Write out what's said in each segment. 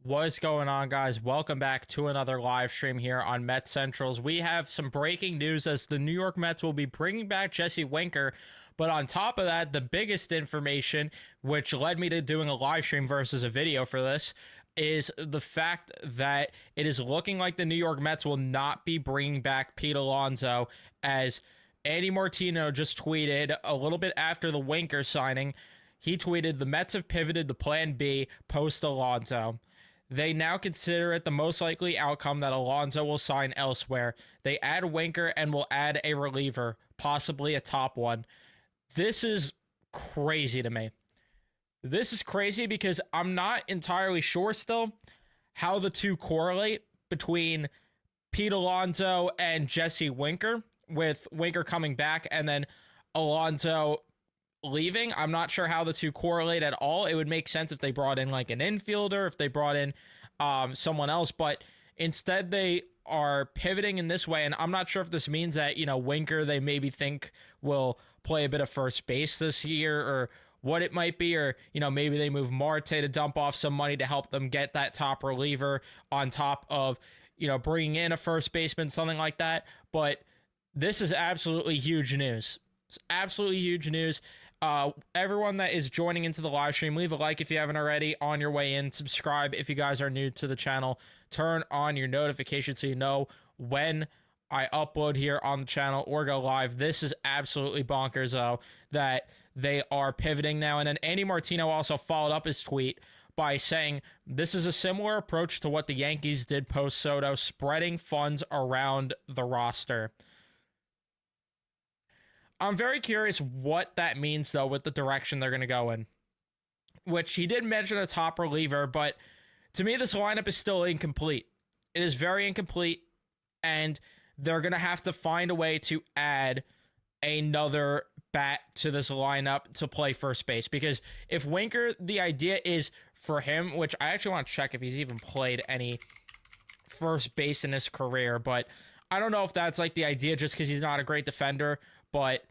What's going on, guys? Welcome back to another live stream here on Mets Centrals. We have some breaking news as the New York Mets will be bringing back Jesse Winker. But on top of that, the biggest information, which led me to doing a live stream versus a video for this, is the fact that it is looking like the New York Mets will not be bringing back Pete Alonso, as Andy Martino just tweeted a little bit after the Winker signing. He tweeted, "The Mets have pivoted to Plan B post Alonso. They now consider it the most likely outcome that Alonso will sign elsewhere. They add Winker and will add a reliever, possibly a top one." This is crazy to me. This is crazy because I'm not entirely sure still how the two correlate between Pete Alonso and Jesse Winker, with Winker coming back and then Alonso leaving. I'm not sure how the two correlate at all. It would make sense if they brought in like an infielder, if they brought in someone else, but instead they are pivoting in this way. And I'm not sure if this means that, Winker, they maybe think will play a bit of first base this year, or what it might be, or, maybe they move Marte to dump off some money to help them get that top reliever on top of, bringing in a first baseman, something like that. But this is absolutely huge news. It's absolutely huge news. Everyone that is joining into the live stream, leave a like if you haven't already on your way in. Subscribe if you guys are new to the channel. Turn on your notifications so you know when I upload here on the channel or go live. This is absolutely bonkers, though, that they are pivoting now. And then Andy Martino also followed up his tweet by saying, "This is a similar approach to what the Yankees did post Soto, spreading funds around the roster." I'm very curious what that means, though, with the direction they're going to go in. Which he did mention a top reliever, but to me, this lineup is still incomplete. It is very incomplete, and they're going to have to find a way to add another bat to this lineup to play first base. Because if Winker, the idea is for him, which I actually want to check if he's even played any first base in his career, but I don't know if that's like the idea just because he's not a great defender. But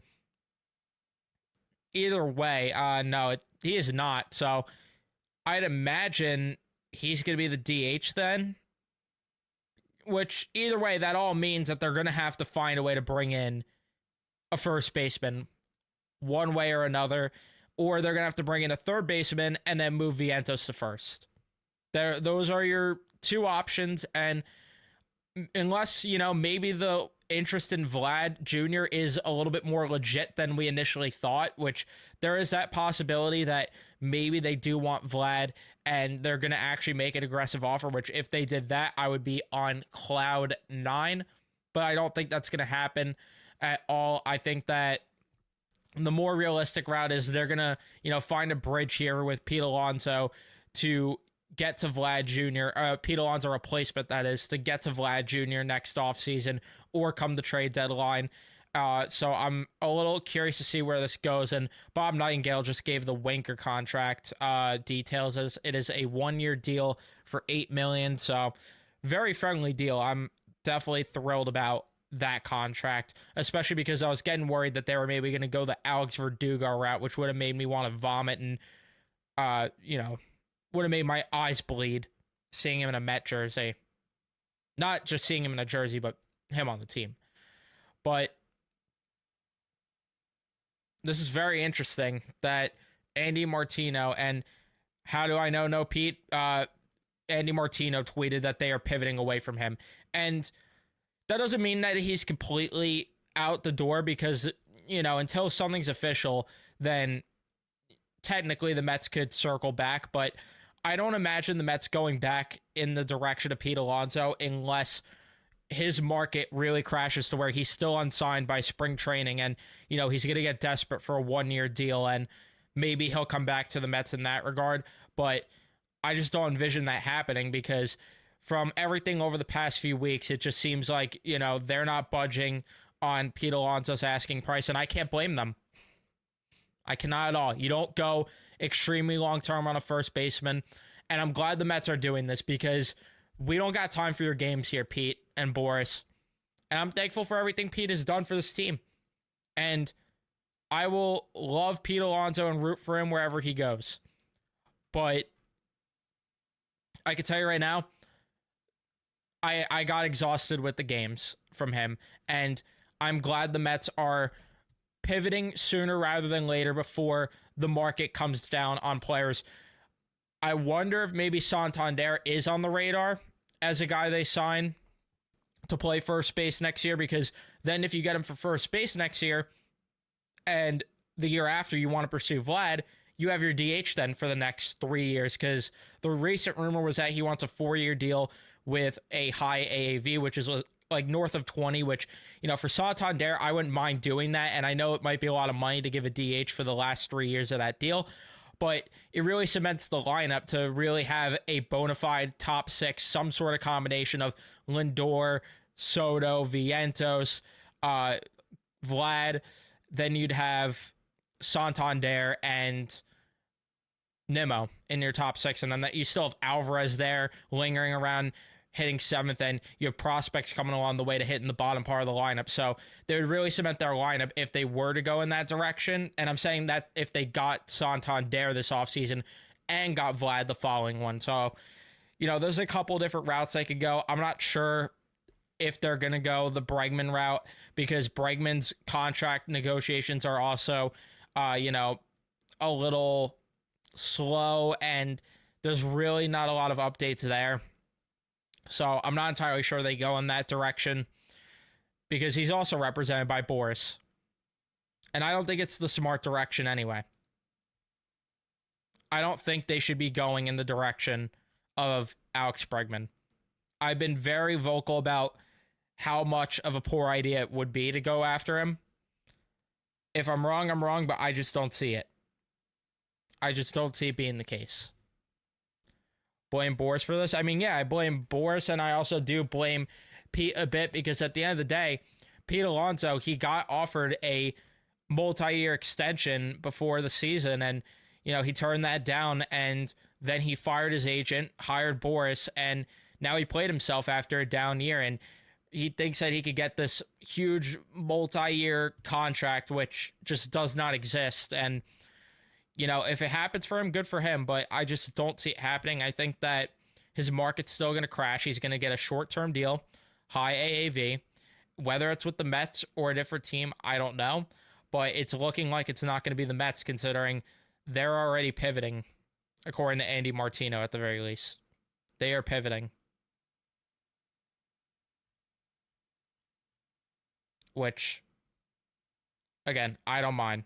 either way, no, he is not. So I'd imagine he's going to be the DH then. Which, either way, that all means that they're going to have to find a way to bring in a first baseman one way or another. Or they're going to have to bring in a third baseman and then move Vientos to first. Those are your two options. And unless, maybe the interest in Vlad Jr. is a little bit more legit than we initially thought, which there is that possibility that maybe they do want Vlad and they're going to actually make an aggressive offer, which if they did that, I would be on cloud 9, but I don't think that's going to happen at all. I think that the more realistic route is they're going to, find a bridge here with Pete Alonso to get to Vlad Jr., Pete Alonso replacement, that is, to get to Vlad Jr. next offseason or come the trade deadline. So I'm a little curious to see where this goes. And Bob Nightingale just gave the Winker contract details, as it is a 1-year deal for $8 million. So very friendly deal. I'm definitely thrilled about that contract, especially because I was getting worried that they were maybe going to go the Alex Verdugo route, which would have made me want to vomit and, would have made my eyes bleed seeing him in a Met jersey. Not just seeing him in a jersey, but him on the team. But this is very interesting that Andy Martino, and how do I know no Pete? Andy Martino tweeted that they are pivoting away from him. And that doesn't mean that he's completely out the door, because, until something's official, then technically the Mets could circle back. But I don't imagine the Mets going back in the direction of Pete Alonso unless his market really crashes to where he's still unsigned by spring training and, he's going to get desperate for a 1-year deal, and maybe he'll come back to the Mets in that regard. But I just don't envision that happening, because from everything over the past few weeks, it just seems like, they're not budging on Pete Alonso's asking price, and I can't blame them. I cannot at all. You don't go extremely long-term on a first baseman. And I'm glad the Mets are doing this, because we don't got time for your games here, Pete and Boris. And I'm thankful for everything Pete has done for this team. And I will love Pete Alonso and root for him wherever he goes. But I can tell you right now, I got exhausted with the games from him, and I'm glad the Mets are pivoting sooner rather than later before the market comes down on players. I wonder if maybe Santander is on the radar as a guy they sign to play first base next year, because then if you get him for first base next year and the year after you want to pursue Vlad, you have your DH then for the next 3 years, because the recent rumor was that he wants a 4-year deal with a high AAV, which is like north of 20, which, you know, for Santander, I wouldn't mind doing that. And I know it might be a lot of money to give a DH for the last 3 years of that deal, but it really cements the lineup to really have a bona fide top six, some sort of combination of Lindor, Soto, Vientos, Vlad. Then you'd have Santander and Nimmo in your top six, and then that you still have Alvarez there lingering around hitting seventh, and you have prospects coming along the way to hit in the bottom part of the lineup. So they would really cement their lineup if they were to go in that direction. And I'm saying that if they got Santander this offseason and got Vlad the following one. So, you know, there's a couple different routes they could go. I'm not sure if they're going to go the Bregman route, because Bregman's contract negotiations are also, you know, a little slow, and there's really not a lot of updates there. So I'm not entirely sure they go in that direction, because he's also represented by Boris. And I don't think it's the smart direction anyway. I don't think they should be going in the direction of Alex Bregman. I've been very vocal about how much of a poor idea it would be to go after him. If I'm wrong, I'm wrong, but I just don't see it. I just don't see it being the case. Blame Boris for this? I mean, yeah, I blame Boris, and I also do blame Pete a bit, because at the end of the day, Pete Alonso, he got offered a multi-year extension before the season, and, you know, he turned that down, and then he fired his agent, hired Boris, and now he played himself after a down year, and he thinks that he could get this huge multi-year contract, which just does not exist. And, you know, if it happens for him, good for him, but I just don't see it happening. I think that his market's still going to crash. He's going to get a short-term deal, high AAV. Whether it's with the Mets or a different team, I don't know, but it's looking like it's not going to be the Mets, considering they're already pivoting, according to Andy Martino at the very least. They are pivoting. Which, again, I don't mind.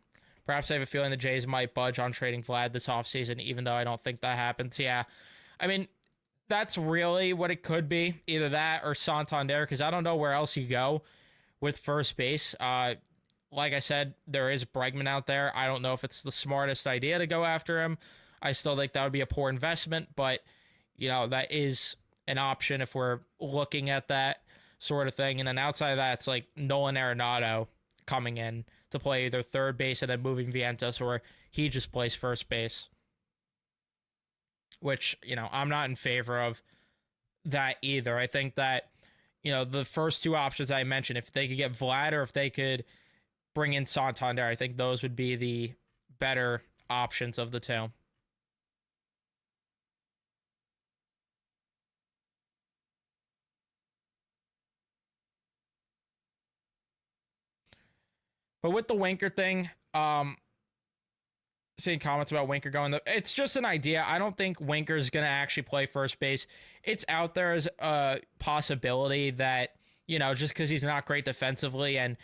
Perhaps I have a feeling the Jays might budge on trading Vlad this offseason, even though I don't think that happens. Yeah, I mean, that's really what it could be. Either that or Santander, because I don't know where else you go with first base. Like I said, there is Bregman out there. I don't know if it's the smartest idea to go after him. I still think that would be a poor investment, but, you know, that is an option if we're looking at that sort of thing. And then outside of that, it's like Nolan Arenado coming in to play either third base and then moving Vientos, or he just plays first base, which, you know, I'm not in favor of that either. I think that, you know, the first two options I mentioned, if they could get Vlad or if they could bring in Santander, I think those would be the better options of the two. But with the Winker thing, seeing comments about Winker going, it's just an idea. I don't think Winker's going to actually play first base. It's out there as a possibility that, you know, just because he's not great defensively and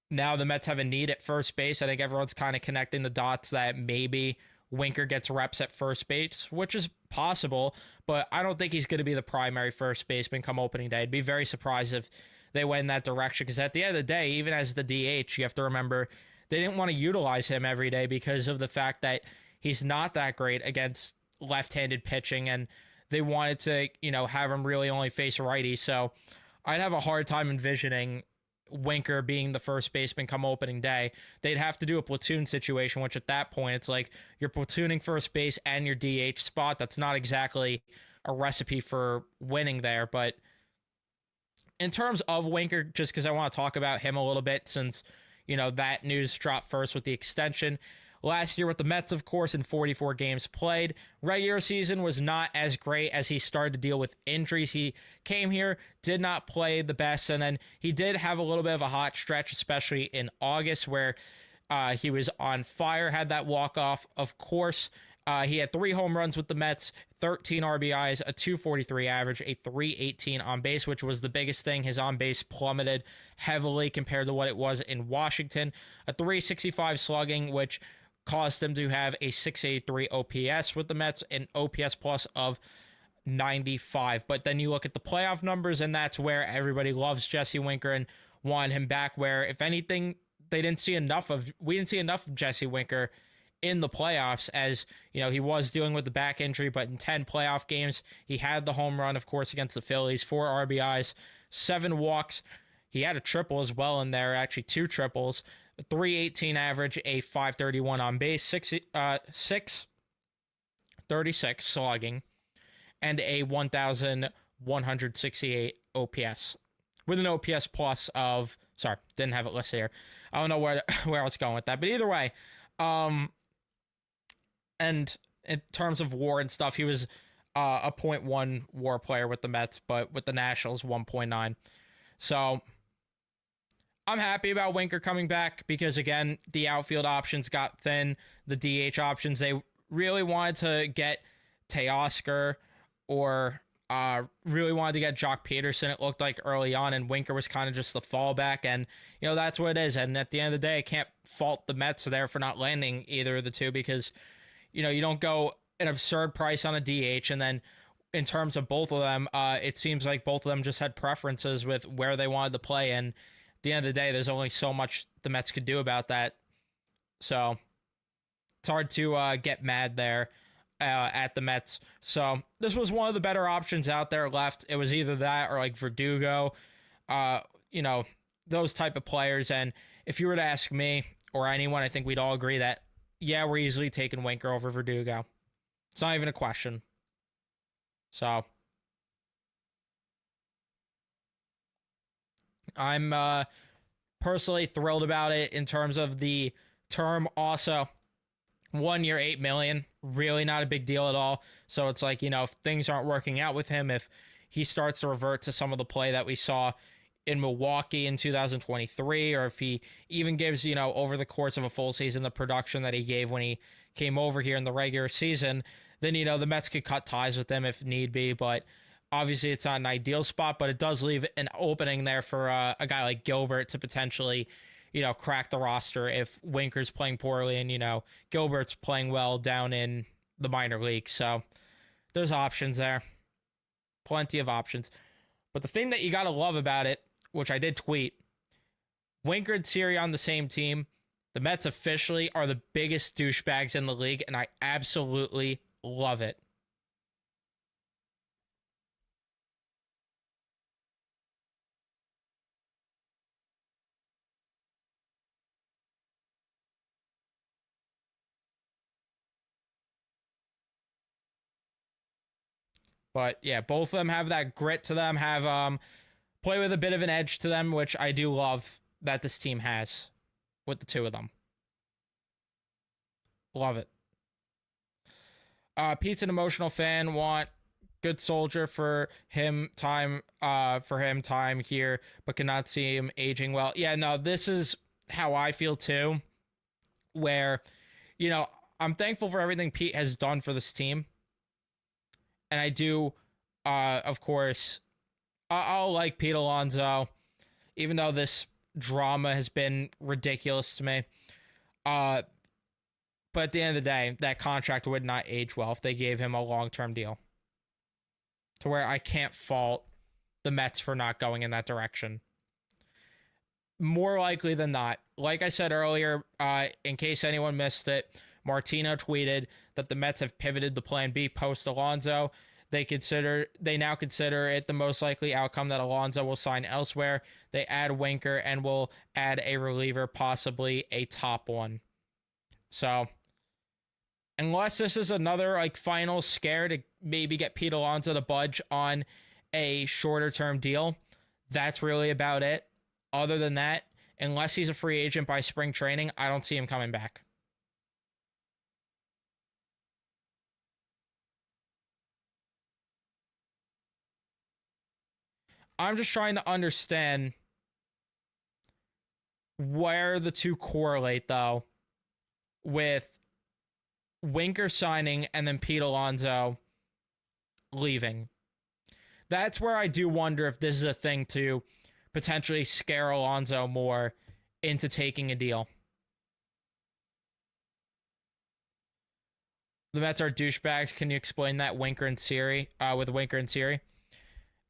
now the Mets have a need at first base, I think everyone's kind of connecting the dots that maybe Winker gets reps at first base, which is possible, but I don't think he's going to be the primary first baseman come opening day. I'd be very surprised if they went in that direction, because at the end of the day, even as the DH, you have to remember they didn't want to utilize him every day because of the fact that he's not that great against left-handed pitching, and they wanted to, you know, have him really only face righty. So I'd have a hard time envisioning Winker being the first baseman come opening day. They'd have to do a platoon situation, which at that point, it's like you're platooning first base and your DH spot. That's not exactly a recipe for winning there, but in terms of Winker, just because I want to talk about him a little bit since, you know, that news dropped first with the extension. last year with the Mets, of course, in 44 games played. Regular season was not as great as he started to deal with injuries. He came here, did not play the best, and then he did have a little bit of a hot stretch, especially in August, where he was on fire, had that walk-off, of course. He had 3 home runs with the Mets, 13 RBIs, a 243 average, a 318 on base, which was the biggest thing. His on base plummeted heavily compared to what it was in Washington. A 365 slugging, which caused him to have a 683 OPS with the Mets, an OPS plus of 95. But then you look at the playoff numbers, and that's where everybody loves Jesse Winker and wanted him back, where, if anything, we didn't see enough of Jesse Winker in the playoffs, as you know, he was dealing with the back injury, but in 10 playoff games, he had the home run, of course, against the Phillies, 4 RBIs, 7 walks. He had a triple as well in there, actually 2 triples, a 318 average, a 531 on base, 636 slugging, and a 1,168 OPS with an OPS plus of, sorry, didn't have it listed here. I don't know where I was going with that, but either way, and in terms of WAR and stuff, he was a .1 WAR player with the Mets, but with the Nationals, 1.9. So I'm happy about Winker coming back because, again, the outfield options got thin. The DH options, they really wanted to get Teoscar or really wanted to get Jock Peterson, it looked like, early on, and Winker was kind of just the fallback, and, you know, that's what it is. And at the end of the day, I can't fault the Mets there for not landing either of the two because, you know, you don't go an absurd price on a DH, and then in terms of both of them, it seems like both of them just had preferences with where they wanted to play, and at the end of the day, there's only so much the Mets could do about that. So it's hard to get mad there at the Mets. So this was one of the better options out there left. It was either that or like Verdugo, you know, those type of players. And if you were to ask me or anyone, I think we'd all agree that, yeah, we're easily taking Winker over Verdugo. It's not even a question. So I'm personally thrilled about it in terms of the term. Also, 1 year, $8 million, really not a big deal at all. So it's like, you know, if things aren't working out with him, if he starts to revert to some of the play that we saw in Milwaukee in 2023, or if he even gives, you know, over the course of a full season, the production that he gave when he came over here in the regular season, then, you know, the Mets could cut ties with him if need be. But obviously it's not an ideal spot, but it does leave an opening there for a guy like Gilbert to potentially, you know, crack the roster if Winker's playing poorly and, you know, Gilbert's playing well down in the minor league. So there's options there. Plenty of options. But the thing that you got to love about it, which I did tweet, Winker and Siri on the same team. The Mets officially are the biggest douchebags in the league, and I absolutely love it. But yeah, both of them have that grit to them, have play with a bit of an edge to them, which I do love that this team has with the two of them. Love it. Pete's an emotional fan, want good soldier for him time here, but cannot see him aging well. Yeah, no, this is how I feel too, where, you know, I'm thankful for everything Pete has done for this team. And I do, of course, I'll like Pete Alonso, even though this drama has been ridiculous to me. But at the end of the day, that contract would not age well if they gave him a long-term deal. To where I can't fault the Mets for not going in that direction. More likely than not, like I said earlier, in case anyone missed it, Martino tweeted that the Mets have pivoted the plan B post Alonso. They now consider it the most likely outcome that Alonso will sign elsewhere. They add Winker and will add a reliever, possibly a top one. So, unless this is another like final scare to maybe get Pete Alonso to budge on a shorter term deal, that's really about it. Other than that, unless he's a free agent by spring training, I don't see him coming back. I'm just trying to understand where the two correlate, though, with Winker signing and then Pete Alonso leaving. That's where I do wonder if this is a thing to potentially scare Alonso more into taking a deal. The Mets are douchebags. Can you explain that? Winker and Siri, with Winker and Siri.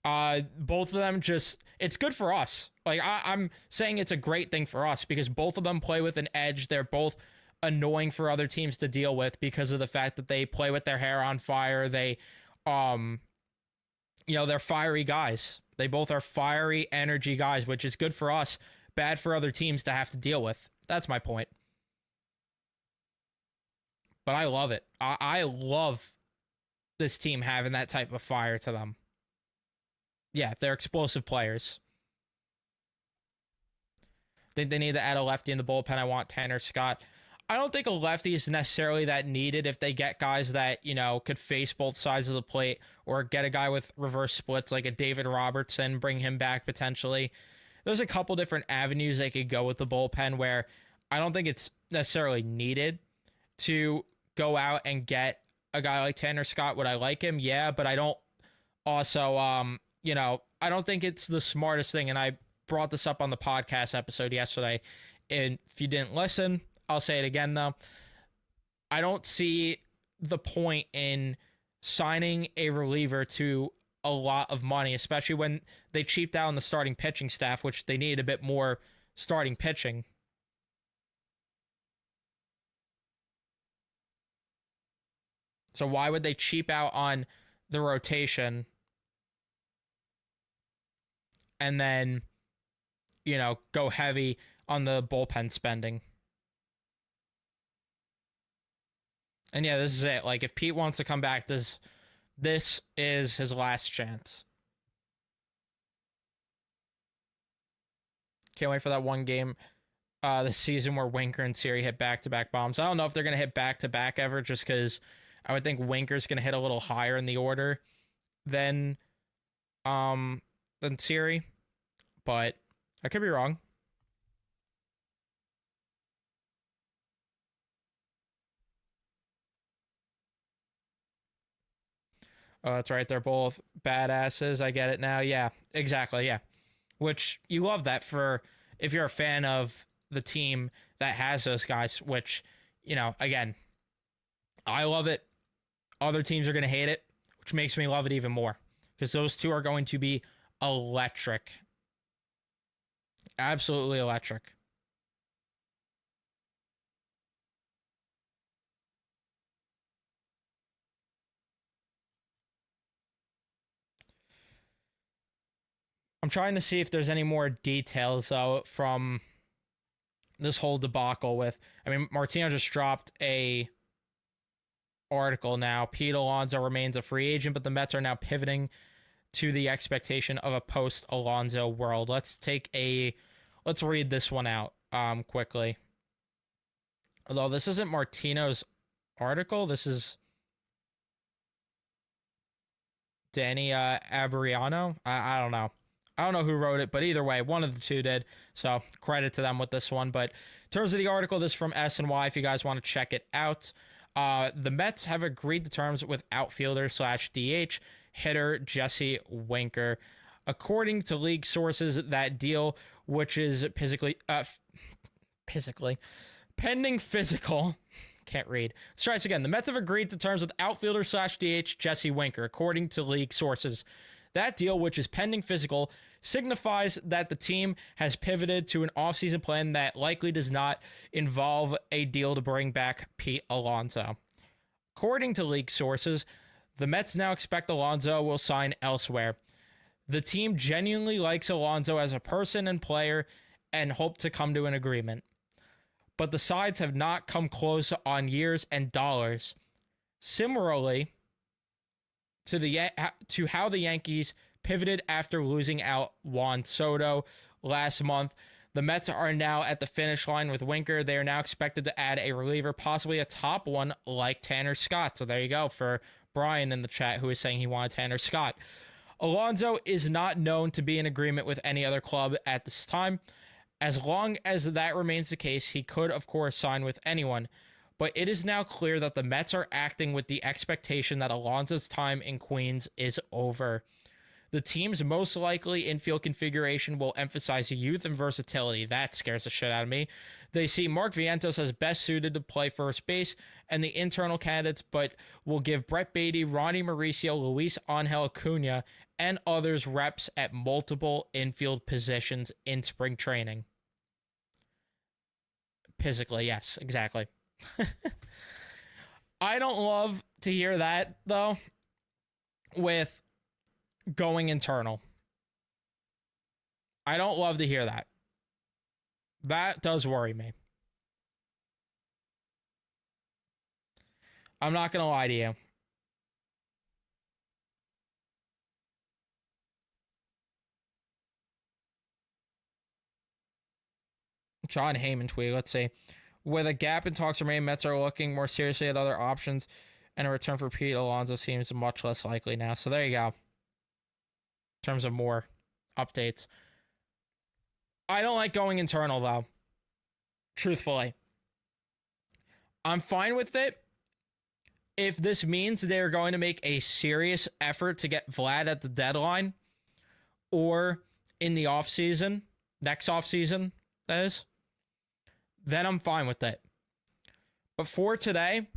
Both of them just, it's good for us. Like, I'm saying it's a great thing for us because both of them play with an edge. They're both annoying for other teams to deal with because of the fact that they play with their hair on fire. They, they're fiery guys. They both are fiery energy guys, which is good for us, bad for other teams to have to deal with. That's my point. But I love it. I love this team having that type of fire to them. Yeah, they're explosive players. Think they need to add a lefty in the bullpen. I want Tanner Scott. I don't think a lefty is necessarily that needed if they get guys that, could face both sides of the plate, or get a guy with reverse splits like a David Robertson, bring him back potentially. There's a couple different avenues they could go with the bullpen where I don't think it's necessarily needed to go out and get a guy like Tanner Scott. Would I like him? Yeah, but I don't also, I don't think it's the smartest thing. And I brought this up on the podcast episode yesterday. And if you didn't listen, I'll say it again, though. I don't see the point in signing a reliever to a lot of money, especially when they cheaped out on the starting pitching staff, which they needed a bit more starting pitching. So why would they cheap out on the rotation and then, go heavy on the bullpen spending? And yeah, this is it. Like, if Pete wants to come back, this is his last chance. Can't wait for that one game this season where Winker and Siri hit back-to-back bombs. I don't know if they're going to hit back-to-back ever, just because I would think Winker's going to hit a little higher in the order than Siri, but I could be wrong. Oh, that's right. They're both badasses. I get it now. Yeah, exactly. Yeah. Which you love that for if you're a fan of the team that has those guys, which, again, I love it. Other teams are going to hate it, which makes me love it even more because those two are going to be electric. Absolutely electric. I'm trying to see if there's any more details from this whole debacle with, Martino just dropped a article now. Pete Alonso remains a free agent, but the Mets are now pivoting to the expectation of a post-Alonso world. Let's read this one out quickly. Although this isn't Martino's article, this is Danny Abbriano. I don't know. I don't know who wrote it, but either way, one of the two did. So credit to them with this one. But in terms of the article, this is from S&Y if you guys want to check it out. The Mets have agreed to terms with outfielder/DH hitter Jesse Winker. According to league sources, that deal, which is pending physical. Can't read. Let's try this again. The Mets have agreed to terms with outfielder/DH Jesse Winker. According to league sources, that deal, which is pending physical, signifies that the team has pivoted to an offseason plan that likely does not involve a deal to bring back Pete Alonso. According to league sources, the Mets now expect Alonso will sign elsewhere. The team genuinely likes Alonso as a person and player and hope to come to an agreement. But the sides have not come close on years and dollars. Similarly to how the Yankees pivoted after losing out Juan Soto last month, the Mets are now at the finish line with Winker. They are now expected to add a reliever, possibly a top one like Tanner Scott. So there you go for Brian in the chat who is saying he wanted Tanner Scott. Alonso is not known to be in agreement with any other club at this time. As long as that remains the case, he could, of course, sign with anyone. But it is now clear that the Mets are acting with the expectation that Alonso's time in Queens is over. The team's most likely infield configuration will emphasize youth and versatility. That scares the shit out of me. They see Mark Vientos as best suited to play first base and the internal candidates, but will give Brett Beatty, Ronnie Mauricio, Luis Angel Acuna, and others reps at multiple infield positions in spring training. Physically, yes, exactly. I don't love to hear that, though, with going internal. I don't love to hear that. That does worry me. I'm not going to lie to you. John Heyman tweet, let's see. With a gap in talks remaining, Mets are looking more seriously at other options, and a return for Pete Alonso seems much less likely now. So there you go. In terms of more updates. I don't like going internal, though. Truthfully. I'm fine with it if this means they're going to make a serious effort to get Vlad at the deadline or in the offseason, next offseason, that is, then I'm fine with it. But for today,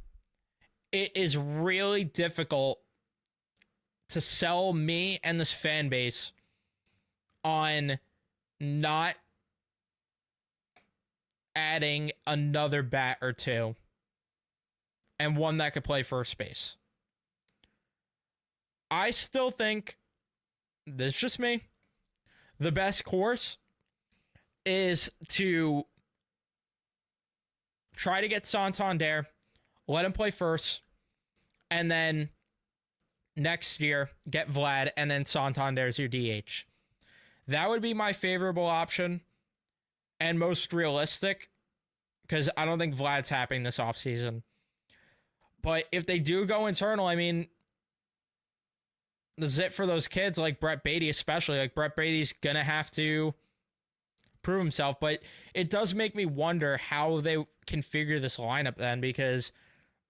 it is really difficult to sell me and this fan base on not adding another bat or two and one that could play first base. I still think, this is just me, the best course is to try to get Santander, let him play first, and then next year get Vlad, and then Santander's your DH. That would be my favorable option and most realistic, because I don't think Vlad's happening this offseason. But if they do go internal, I mean, the zit for those kids like Brett Beatty, especially, like Brett Beatty's going to have to prove himself. But it does make me wonder how they configure this lineup then, because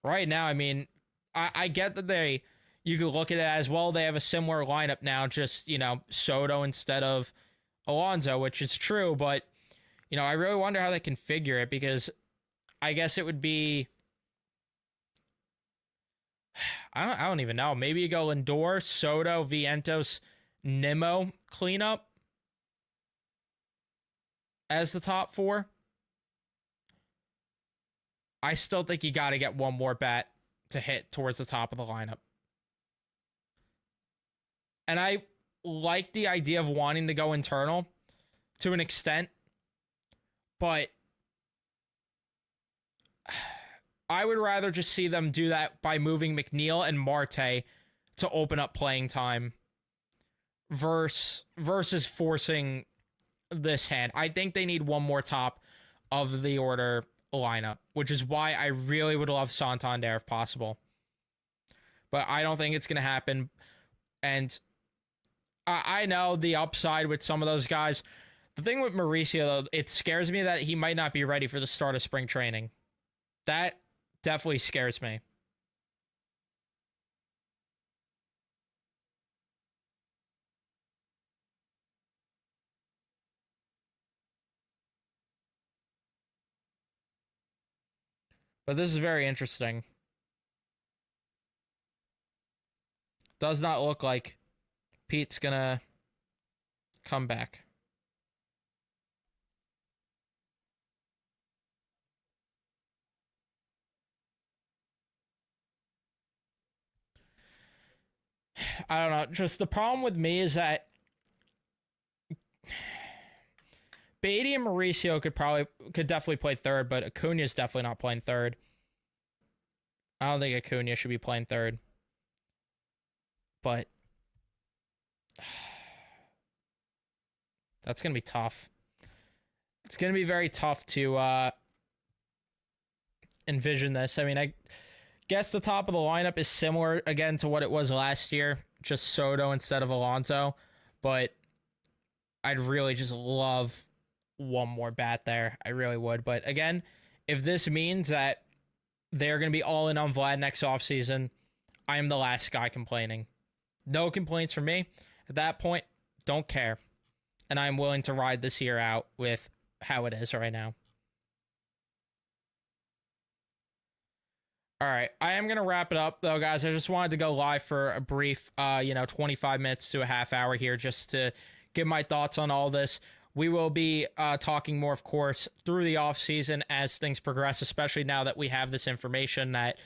right now, I mean, I get that you could look at it as, well, they have a similar lineup now, just, Soto instead of Alonso, which is true. But, I really wonder how they configure it, because I guess it would be, I don't even know. Maybe you go Lindor, Soto, Vientos, Nimmo cleanup as the top four. I still think you got to get one more bat to hit towards the top of the lineup. And I like the idea of wanting to go internal to an extent, but I would rather just see them do that by moving McNeil and Marte to open up playing time versus forcing this hand. I think they need one more top of the order lineup, which is why I really would love Santander if possible. But I don't think it's going to happen. And I know the upside with some of those guys. The thing with Mauricio, though, it scares me that he might not be ready for the start of spring training. That definitely scares me. But this is very interesting. Does not look like Pete's gonna come back. I don't know. Just the problem with me is that Beatty and Mauricio could definitely play third, but Acuna's definitely not playing third. I don't think Acuna should be playing third. But that's going to be tough. It's going to be very tough to envision this. I mean, I guess the top of the lineup is similar, again, to what it was last year. just Soto instead of Alonso, but I'd really just love one more bat there. I really would. But again, if this means that they're going to be all in on Vlad next offseason, I am the last guy complaining. No complaints from me. At that point, don't care. And I'm willing to ride this year out with how it is right now. All right, I am going to wrap it up, though, guys. I just wanted to go live for a brief, 25 minutes to a half hour here just to give my thoughts on all this. We will be talking more, of course, through the offseason as things progress, especially now that we have this information that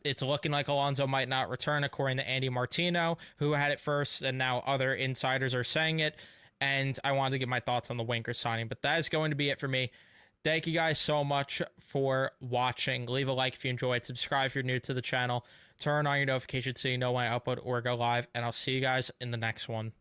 it's looking like Alonso might not return, according to Andy Martino, who had it first, and now other insiders are saying it. And I wanted to give my thoughts on the Winker signing, but that is going to be it for me. Thank you guys so much for watching. Leave a like if you enjoyed. Subscribe if you're new to the channel. Turn on your notifications so you know when I upload or go live. And I'll see you guys in the next one.